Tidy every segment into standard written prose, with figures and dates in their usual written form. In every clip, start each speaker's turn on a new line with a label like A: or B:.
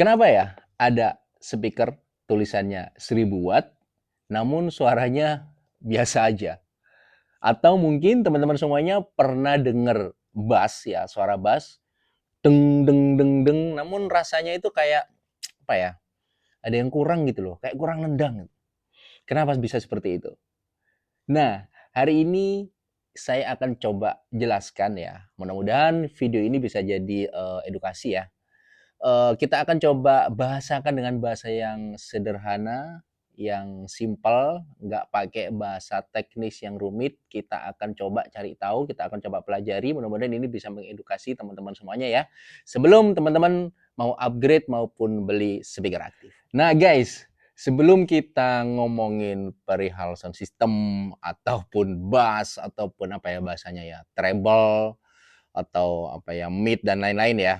A: Kenapa ya ada speaker tulisannya 1000 watt, namun suaranya biasa aja? Atau mungkin teman-teman semuanya pernah dengar bass ya, suara bass, deng deng deng deng, namun rasanya itu kayak apa ya? Ada yang kurang gitu loh, kayak kurang nendang. Kenapa bisa seperti itu? Nah, hari ini saya akan coba jelaskan ya. Mudah-mudahan video ini bisa jadi edukasi ya. Kita akan coba bahasakan dengan bahasa yang sederhana, yang simpel, nggak pakai bahasa teknis yang rumit. Kita akan coba cari tahu, kita akan coba pelajari. Mudah-mudahan ini bisa mengedukasi teman-teman semuanya ya. Sebelum teman-teman mau upgrade maupun beli speaker aktif. Nah guys, sebelum kita ngomongin perihal sound system ataupun bass ataupun apa ya bahasanya ya, treble atau apa ya mid dan lain-lain ya,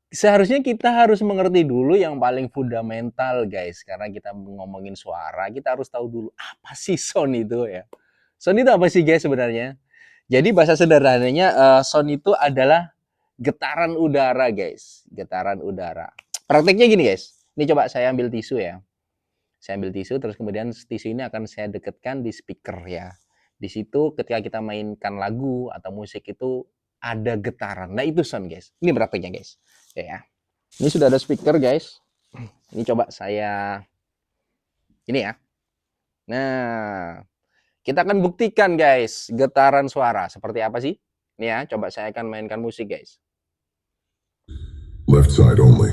A: seharusnya kita harus mengerti dulu yang paling fundamental guys, karena kita ngomongin suara, kita harus tahu dulu apa sih sound itu ya. Sound itu apa sih guys sebenarnya? Jadi bahasa sederhananya sound itu adalah getaran udara guys, getaran udara. Prakteknya gini guys, ini coba saya ambil tisu ya. Saya ambil tisu terus kemudian tisu ini akan saya dekatkan di speaker ya. Di situ ketika kita mainkan lagu atau musik itu ada getaran. Nah itu sound guys. Ini prakteknya guys. Ya. Ini sudah ada speaker guys. Ini coba saya ini ya. Nah, kita akan buktikan guys getaran suara seperti apa sih? Ini ya, coba saya akan mainkan musik guys.
B: Left side only.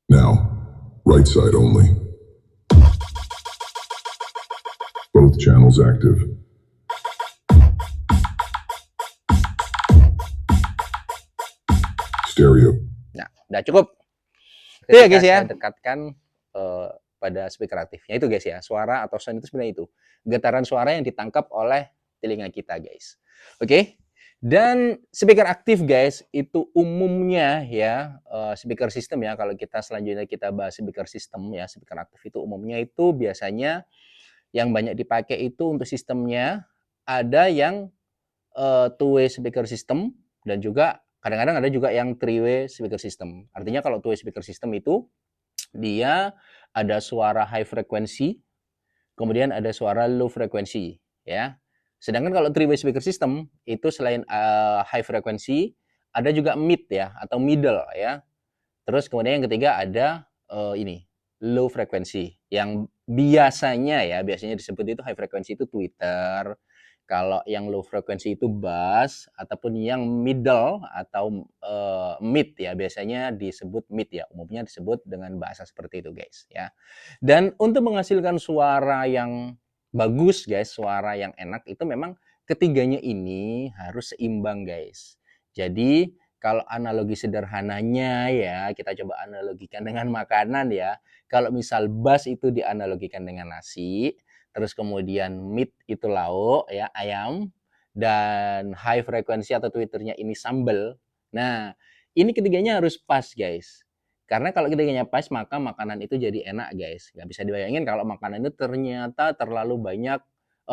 B: Now, right side only. Both channels active. Stereo.
A: Nah, udah cukup. Itu ya guys ya. Saya dekatkan pada speaker aktifnya itu guys ya. Suara atau sound itu sebenarnya itu getaran suara yang ditangkap oleh telinga kita guys. Oke. Dan speaker aktif guys itu umumnya ya speaker system ya, kalau kita selanjutnya kita bahas speaker system ya, speaker aktif itu umumnya itu biasanya yang banyak dipakai itu untuk sistemnya ada yang two way speaker system dan juga kadang-kadang ada juga yang three way speaker system. Artinya kalau two way speaker system itu dia ada suara high frequency, kemudian ada suara low frequency ya. Sedangkan kalau three way speaker system itu selain high frequency ada juga mid ya atau middle ya. Terus kemudian yang ketiga ada ini low frequency yang biasanya disebut itu high frequency itu tweeter. Kalau yang low frequency itu bass ataupun yang middle atau mid ya biasanya disebut mid ya, umumnya disebut dengan bahasa seperti itu guys ya. Dan untuk menghasilkan suara yang bagus guys, suara yang enak itu memang ketiganya ini harus seimbang guys. Jadi kalau analogi sederhananya ya, kita coba analogikan dengan makanan ya. Kalau misal bass itu dianalogikan dengan nasi, terus kemudian meat itu lauk ya, ayam, dan high frequency atau twitternya ini sambal. Nah, ini ketiganya harus pas guys. Karena kalau ketiganya pas, maka makanan itu jadi enak guys. Nggak bisa dibayangin kalau makanan itu ternyata terlalu banyak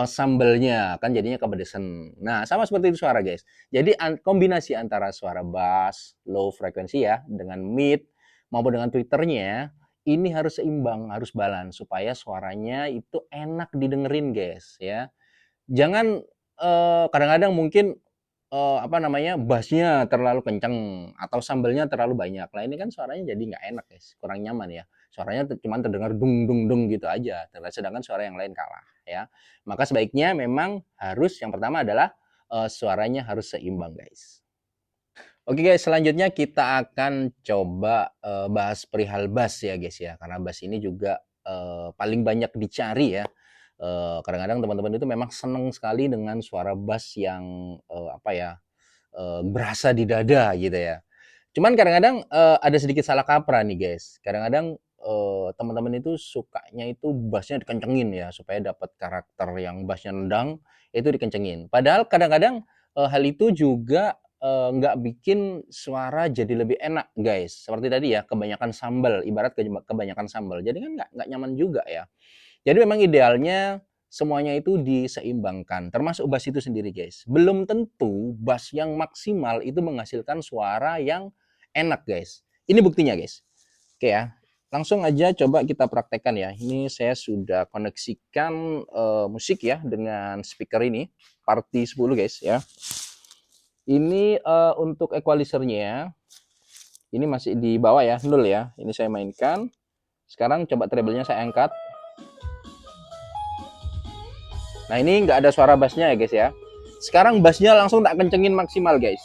A: sambalnya, kan jadinya kepedesan. Nah, sama seperti itu suara guys. Jadi kombinasi antara suara bass, low frekuensi ya, dengan mid maupun dengan twitternya ini harus seimbang, harus balance supaya suaranya itu enak didengerin guys ya. Jangan kadang-kadang mungkin apa namanya bassnya terlalu kenceng atau sambalnya terlalu banyak. Lah ini kan suaranya jadi nggak enak guys, kurang nyaman ya. Suaranya cuma terdengar dung dung dung gitu aja. Sedangkan suara yang lain kalah ya. Maka sebaiknya memang harus yang pertama adalah suaranya harus seimbang guys. Oke guys, selanjutnya kita akan coba bahas perihal bass ya guys ya. Karena bass ini juga paling banyak dicari ya. Kadang-kadang teman-teman itu memang senang sekali dengan suara bass yang apa ya berasa di dada gitu ya. Cuman kadang-kadang ada sedikit salah kaprah nih guys. Kadang-kadang teman-teman itu sukanya itu bassnya dikencengin ya supaya dapat karakter yang bassnya nendang itu dikencengin. Padahal kadang-kadang hal itu juga nggak bikin suara jadi lebih enak guys. Seperti tadi ya kebanyakan sambal, ibarat kebanyakan sambal. Jadi kan nggak nyaman juga ya. Jadi memang idealnya semuanya itu diseimbangkan, termasuk bass itu sendiri guys. Belum tentu bass yang maksimal itu menghasilkan suara yang enak guys. Ini buktinya guys. Oke ya, langsung aja coba kita praktekkan ya. Ini saya sudah koneksikan musik ya dengan speaker ini, Party 10 guys ya. Ini untuk equalizernya, ini masih di bawah ya, 0 ya. Ini saya mainkan. Sekarang coba treble-nya saya angkat. Nah ini nggak ada suara bassnya ya guys ya. Sekarang bassnya langsung tak kencengin maksimal guys.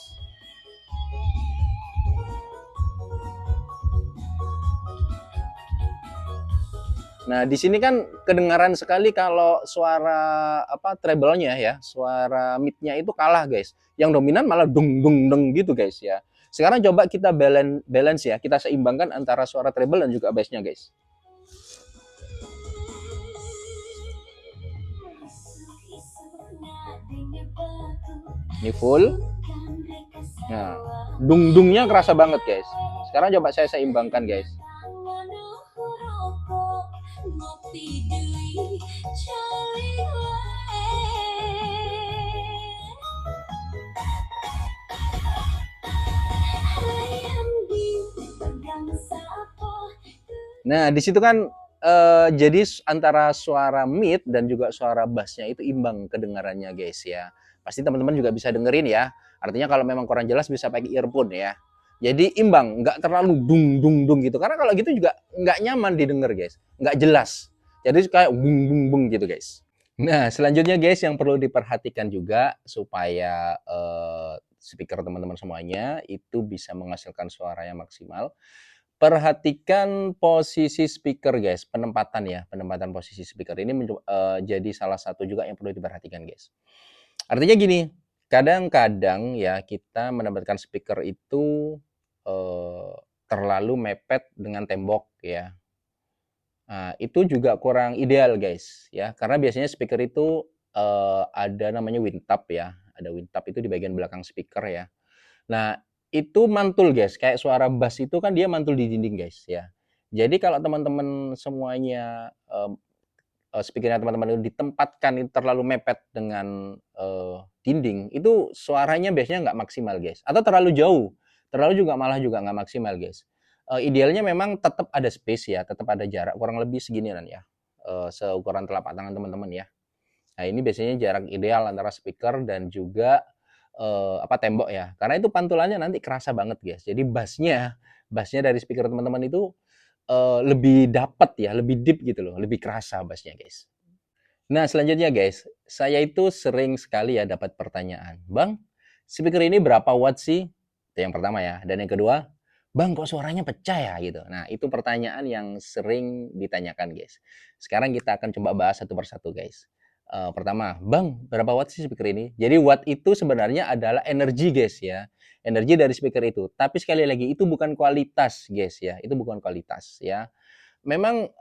A: Nah di sini kan kedengaran sekali kalau suara apa treble-nya ya, suara mid-nya itu kalah guys. Yang dominan malah dung dung dung gitu guys ya. Sekarang coba kita balance ya, kita seimbangkan antara suara treble dan juga bass-nya guys. Ini full. Nah, dung-dungnya kerasa banget guys. Sekarang coba saya seimbangkan guys. Nah, di situ kan jadi antara suara mid dan juga suara bassnya itu imbang kedengarannya guys ya. Pasti teman-teman juga bisa dengerin ya. Artinya kalau memang kurang jelas bisa pakai earphone ya. Jadi imbang, nggak terlalu dung dung dung gitu. Karena kalau gitu juga nggak nyaman didengar guys, nggak jelas. Jadi kayak bung bung bung gitu guys. Nah, selanjutnya guys yang perlu diperhatikan juga supaya speaker teman-teman semuanya itu bisa menghasilkan suara yang maksimal. Perhatikan posisi speaker guys, penempatan ya, penempatan posisi speaker ini jadi salah satu juga yang perlu diperhatikan guys. Artinya gini, kadang-kadang ya kita menempatkan speaker itu terlalu mepet dengan tembok ya. Nah, itu juga kurang ideal guys ya, karena biasanya speaker itu ada namanya windtap ya, ada windtap itu di bagian belakang speaker ya. Nah, itu mantul guys, kayak suara bass itu kan dia mantul di dinding guys ya. Jadi kalau teman-teman semuanya speakernya teman-teman itu ditempatkan itu terlalu mepet dengan dinding, itu suaranya biasanya nggak maksimal guys. Atau terlalu jauh, terlalu juga malah juga nggak maksimal guys. Idealnya memang tetap ada space ya, tetap ada jarak kurang lebih seginian ya, seukuran telapak tangan teman-teman ya. Nah, ini biasanya jarak ideal antara speaker dan juga apa tembok ya. Karena itu pantulannya nanti kerasa banget, guys. Jadi bassnya dari speaker teman-teman itu lebih dapat ya, lebih deep gitu loh, lebih kerasa bassnya, guys. Nah, selanjutnya guys, saya itu sering sekali ya dapat pertanyaan, "Bang, speaker ini berapa watt sih?" Itu yang pertama ya. Dan yang kedua, "Bang, kok suaranya pecah ya?" gitu. Nah, itu pertanyaan yang sering ditanyakan, guys. Sekarang kita akan coba bahas satu persatu, guys. Pertama, "Bang, berapa watt sih speaker ini?" Jadi watt itu sebenarnya adalah energi, guys ya. Energi dari speaker itu. Tapi sekali lagi itu bukan kualitas, guys ya. Itu bukan kualitas ya. Memang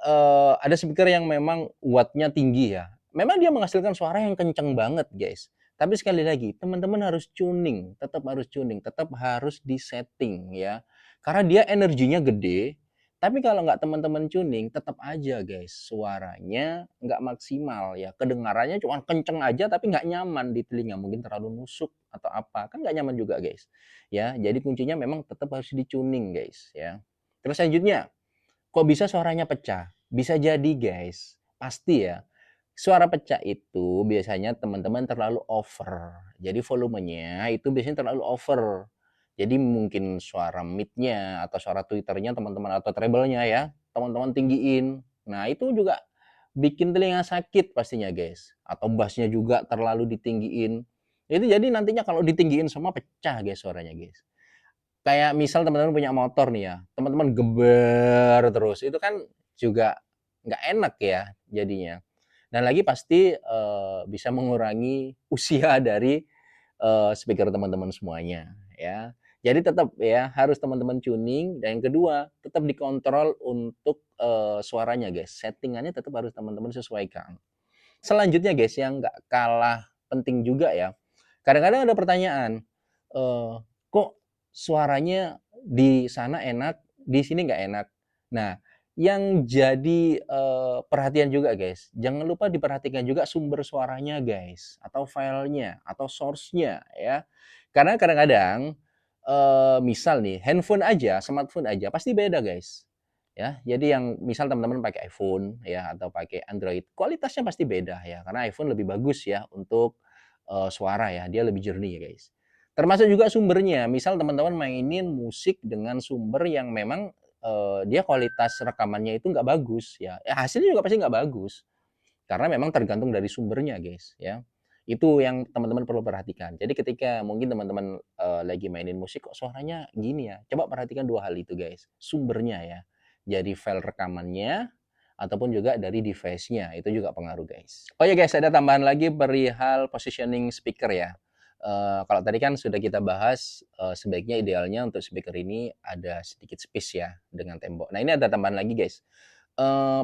A: ada speaker yang memang wattnya tinggi ya. Memang dia menghasilkan suara yang kenceng banget, guys. Tapi sekali lagi, teman-teman harus tuning, tetap harus disetting ya. Karena dia energinya gede, tapi kalau nggak teman-teman tuning, tetap aja guys, suaranya nggak maksimal ya. Kedengarannya cuma kenceng aja, tapi nggak nyaman di telinga. Mungkin terlalu nusuk atau apa, kan nggak nyaman juga guys. Ya, jadi kuncinya memang tetap harus di-tuning guys ya. Terus selanjutnya, kok bisa suaranya pecah? Bisa jadi guys, pasti ya. Suara pecah itu biasanya teman-teman terlalu over. Jadi volumenya itu biasanya terlalu over. Jadi mungkin suara mid-nya atau suara tweeternya teman-teman atau treble-nya ya, teman-teman tinggiin. Nah, itu juga bikin telinga sakit pastinya guys. Atau bass-nya juga terlalu ditinggiin. Itu jadi nantinya kalau ditinggiin semua pecah guys suaranya guys. Kayak misal teman-teman punya motor nih ya, teman-teman geber terus, itu kan juga nggak enak ya jadinya. Dan lagi pasti bisa mengurangi usia dari speaker teman-teman semuanya ya. Jadi tetap ya harus teman-teman tuning dan yang kedua tetap dikontrol untuk suaranya guys. Settingannya tetap harus teman-teman sesuaikan. Selanjutnya guys yang nggak kalah penting juga ya. Kadang-kadang ada pertanyaan, kok suaranya di sana enak, di sini nggak enak. Nah, yang jadi perhatian juga guys, jangan lupa diperhatikan juga sumber suaranya guys, atau filenya, atau source-nya ya. Karena kadang-kadang misal nih handphone aja, smartphone aja pasti beda guys. Ya, jadi yang misal teman-teman pakai iPhone ya atau pakai Android, kualitasnya pasti beda ya karena iPhone lebih bagus ya untuk suara ya, dia lebih jernih ya guys. Termasuk juga sumbernya, misal teman-teman mainin musik dengan sumber yang memang dia kualitas rekamannya itu nggak bagus ya, hasilnya juga pasti nggak bagus. Karena memang tergantung dari sumbernya guys ya. Itu yang teman-teman perlu perhatikan. Jadi ketika mungkin teman-teman lagi mainin musik kok suaranya gini ya, coba perhatikan dua hal itu guys. Sumbernya ya. Jadi file rekamannya ataupun juga dari device-nya itu juga pengaruh guys. Oh ya guys, ada tambahan lagi perihal positioning speaker ya. Kalau tadi kan sudah kita bahas sebaiknya idealnya untuk speaker ini ada sedikit space ya dengan tembok. Nah ini ada tambahan lagi guys.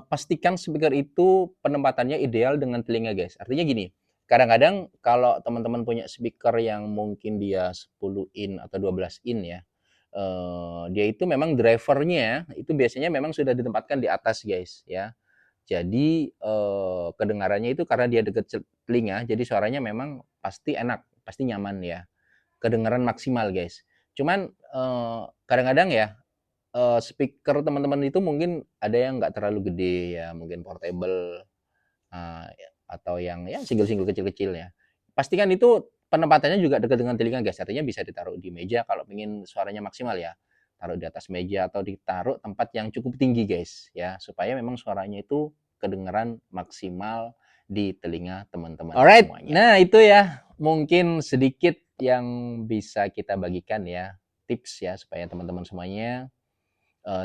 A: Pastikan speaker itu penempatannya ideal dengan telinga guys. Artinya gini, kadang-kadang kalau teman-teman punya speaker yang mungkin dia 10 in atau 12 in ya, dia itu memang drivernya itu biasanya memang sudah ditempatkan di atas guys ya. Jadi kedengarannya itu karena dia dekat telinga, jadi suaranya memang pasti enak, pasti nyaman ya. Kedengaran maksimal guys. Cuman kadang-kadang ya speaker teman-teman itu mungkin ada yang nggak terlalu gede ya, mungkin portable, atau yang ya single-single kecil-kecil ya. Pastikan itu penempatannya juga dekat dengan telinga guys, artinya bisa ditaruh di meja kalau pengen suaranya maksimal ya. Taruh di atas meja atau ditaruh tempat yang cukup tinggi guys ya, supaya memang suaranya itu kedengeran maksimal di telinga teman-teman semuanya. Nah itu ya mungkin sedikit yang bisa kita bagikan ya, tips ya supaya teman-teman semuanya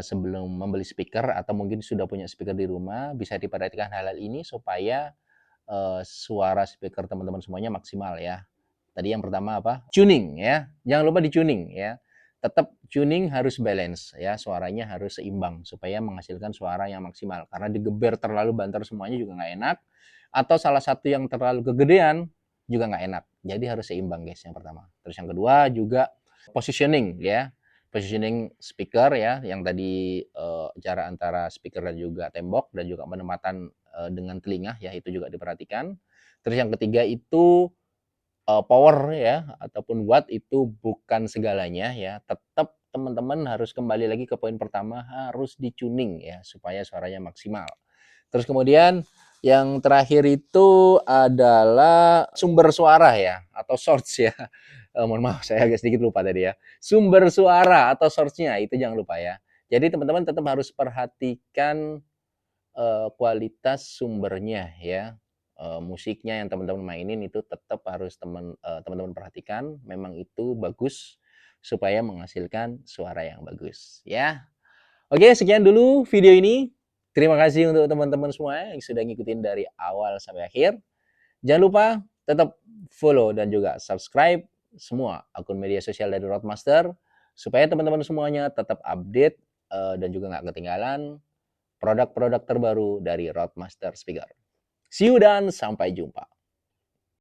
A: sebelum membeli speaker atau mungkin sudah punya speaker di rumah bisa diperhatikan hal-hal ini supaya suara speaker teman-teman semuanya maksimal ya. Tadi yang pertama apa? Tuning ya. Jangan lupa di tuning ya. Tetap tuning harus balance ya, suaranya harus seimbang supaya menghasilkan suara yang maksimal. Karena digeber terlalu banter semuanya juga nggak enak. Atau salah satu yang terlalu kegedean juga nggak enak. Jadi harus seimbang guys yang pertama. Terus yang kedua juga positioning ya. Positioning speaker ya, yang tadi jarak antara speaker dan juga tembok dan juga penempatan dengan telinga ya itu juga diperhatikan. Terus yang ketiga itu power ya ataupun watt itu bukan segalanya ya. Tetap teman-teman harus kembali lagi ke poin pertama, harus di-tuning ya supaya suaranya maksimal. Terus kemudian yang terakhir itu adalah sumber suara ya atau source ya. Mohon maaf saya agak sedikit lupa tadi ya. Sumber suara atau source-nya itu jangan lupa ya. Jadi teman-teman tetap harus perhatikan kualitas sumbernya ya. Musiknya yang teman-teman mainin itu tetap harus teman-teman perhatikan memang itu bagus supaya menghasilkan suara yang bagus ya. Oke, sekian dulu video ini. Terima kasih untuk teman-teman semua yang sudah ngikutin dari awal sampai akhir. Jangan lupa tetap follow dan juga subscribe semua akun media sosial dari Roadmaster supaya teman-teman semuanya tetap update dan juga nggak ketinggalan produk-produk terbaru dari Roadmaster Speaker. See you dan sampai jumpa.